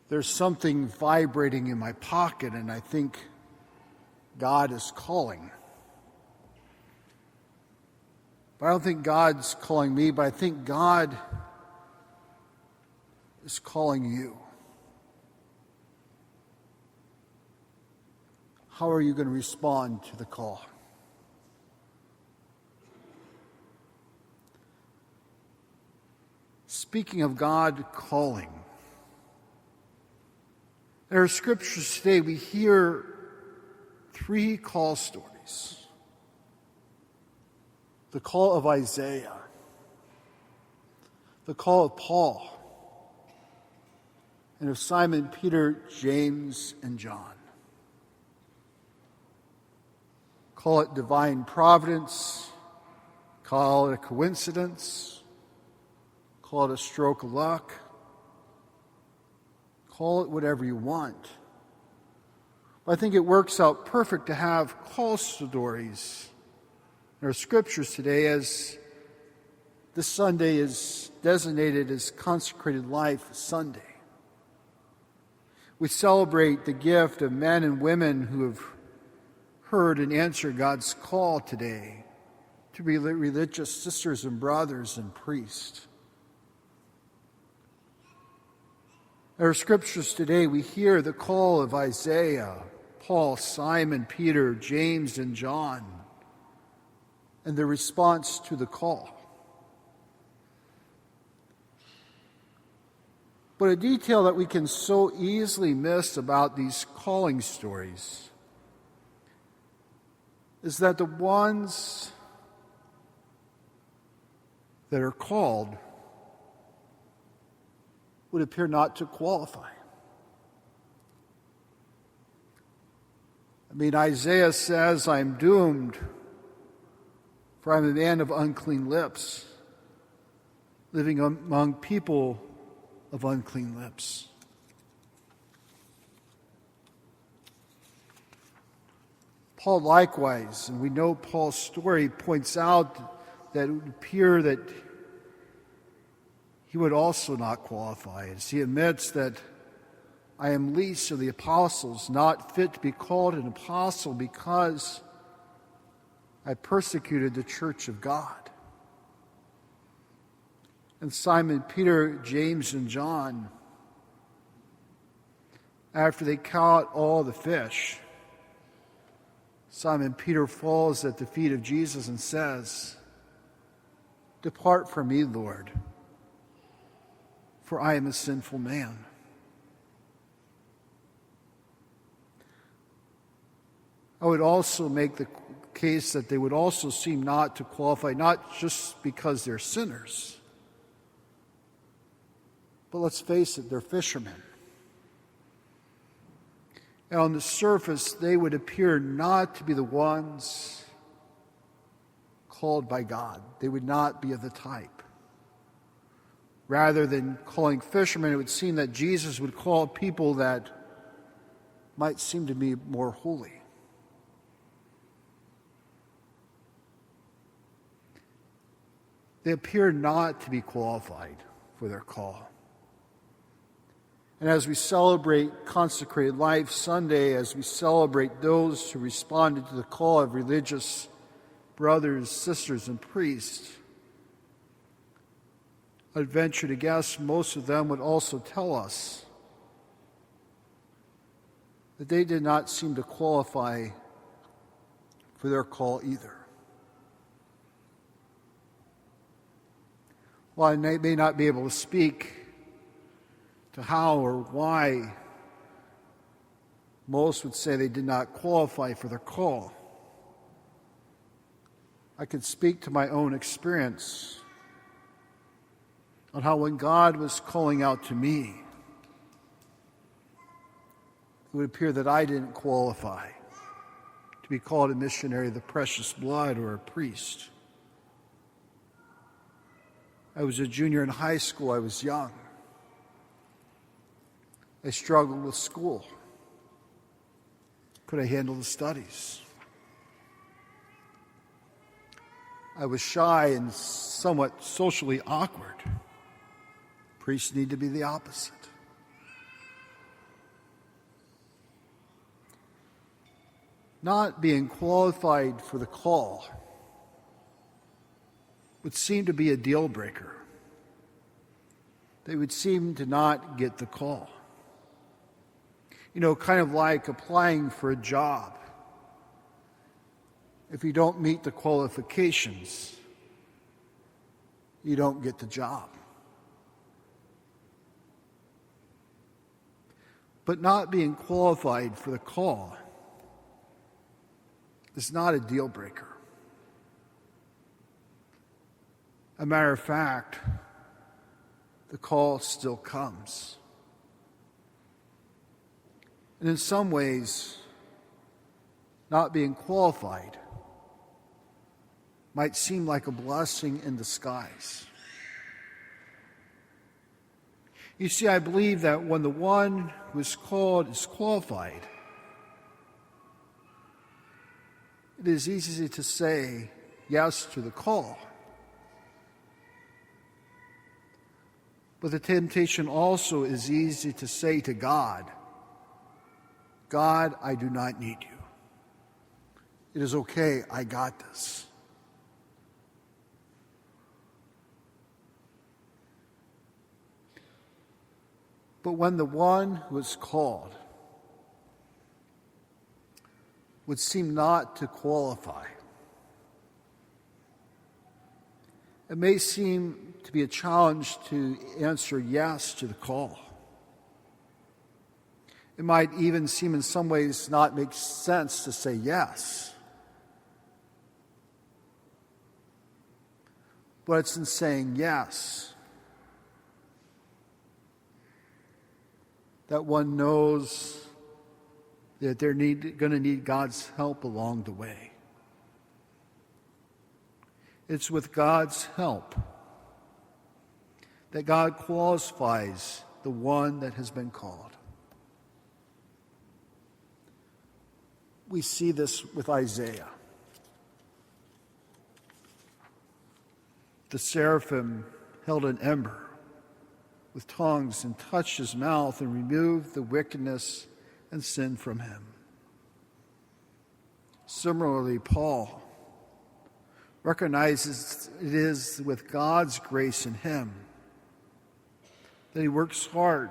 there's something vibrating in my pocket, and I think God is calling. But I don't think God's calling me, but I think God is calling you. How are you going to respond to the call? Speaking of God calling, in our scriptures today we hear 3 call stories. The call of Isaiah, the call of Paul, and of Simon, Peter, James, and John. Call it divine providence, call it a coincidence, call it a stroke of luck, call it whatever you want. But I think it works out perfect to have call stories in our scriptures today, as this Sunday is designated as Consecrated Life Sunday. We celebrate the gift of men and women who have heard and answered God's call today to be religious sisters and brothers and priests. In our scriptures today, we hear the call of Isaiah, Paul, Simon, Peter, James, and John, and their response to the call. But a detail that we can so easily miss about these calling stories is that the ones that are called would appear not to qualify. I mean, Isaiah says, "I'm doomed, for I'm a man of unclean lips, living among people of unclean lips." Paul likewise, and we know Paul's story, points out that it would appear that he would also not qualify, as he admits that I am least of the apostles, not fit to be called an apostle because I persecuted the church of God. And Simon, Peter, James, and John, after they caught all the fish, Simon Peter falls at the feet of Jesus and says, "Depart from me, Lord, for I am a sinful man." I would also make the case that they would also seem not to qualify, not just because they're sinners, but let's face it, they're fishermen. And on the surface, they would appear not to be the ones called by God. They would not be of the type. Rather than calling fishermen, it would seem that Jesus would call people that might seem to be more holy. They appear not to be qualified for their call. And as we celebrate Consecrated Life Sunday, as we celebrate those who responded to the call of religious brothers, sisters, and priests, I'd venture to guess most of them would also tell us that they did not seem to qualify for their call either. While I may not be able to speak to how or why most would say they did not qualify for their call, I could speak to my own experience on how when God was calling out to me, it would appear that I didn't qualify to be called a missionary of the precious blood or a priest. I was a junior in high school. I was young. I struggled with school. Could I handle the studies? I was shy and somewhat socially awkward. Priests need to be the opposite. not being qualified for the call would seem to be a deal breaker. They would seem to not get the call. Kind of like applying for a job. If you don't meet the qualifications, you don't get the job. But not being qualified for the call is not a deal breaker. A matter of fact, the call still comes. And in some ways, not being qualified might seem like a blessing in disguise. You see, I believe that when the one who is called is qualified, it is easy to say yes to the call. But the temptation also is easy to say to God, God, I do not need you. It is okay, I got this. But when the one who is called would seem not to qualify, it may seem to be a challenge to answer yes to the call. It might even seem in some ways not make sense to say yes. But it's in saying yes that one knows that they're going to need God's help along the way. It's with God's help that God qualifies the one that has been called. We see this with Isaiah. The seraphim held an ember with tongues and touched his mouth and removed the wickedness and sin from him. Similarly, Paul recognizes it is with God's grace in him that he works hard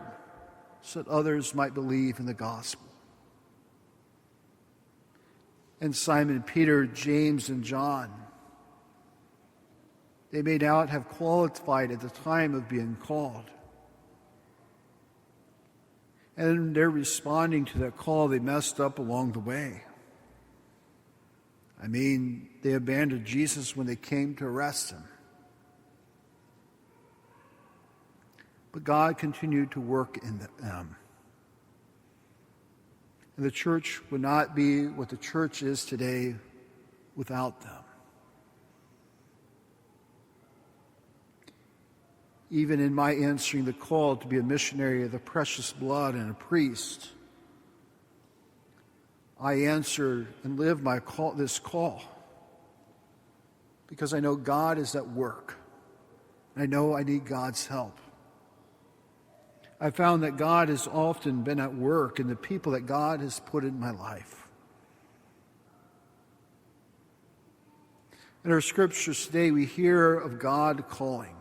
so that others might believe in the gospel. And Simon, Peter, James, and John, they may not have qualified at the time of being called. And they're responding to that call, they messed up along the way. They abandoned Jesus when they came to arrest him. But God continued to work in them. And the church would not be what the church is today without them. Even in my answering the call to be a missionary of the precious blood and a priest, I answer and live this call because I know God is at work. I know I need God's help. I found that God has often been at work in the people that God has put in my life. In our scriptures today, we hear of God calling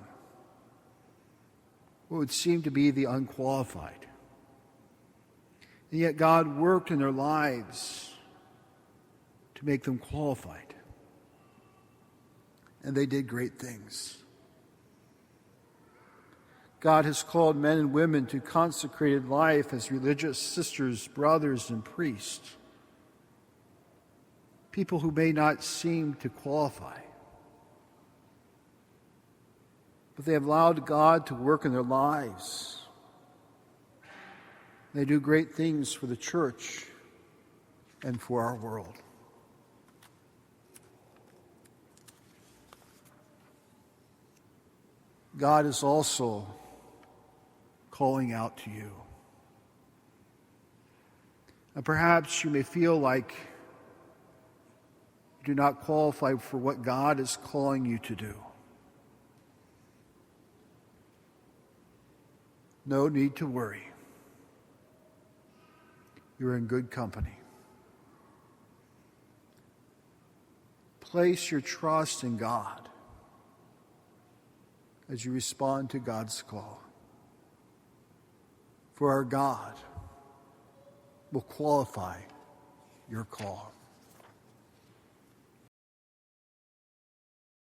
what would seem to be the unqualified. And yet God worked in their lives to make them qualified. And they did great things. God has called men and women to consecrated life as religious sisters, brothers, and priests. People who may not seem to qualify. But they have allowed God to work in their lives. They do great things for the church and for our world. God is also calling out to you. And perhaps you may feel like you do not qualify for what God is calling you to do. No need to worry. You're in good company. place your trust in God as you respond to God's call. For our God will qualify your call.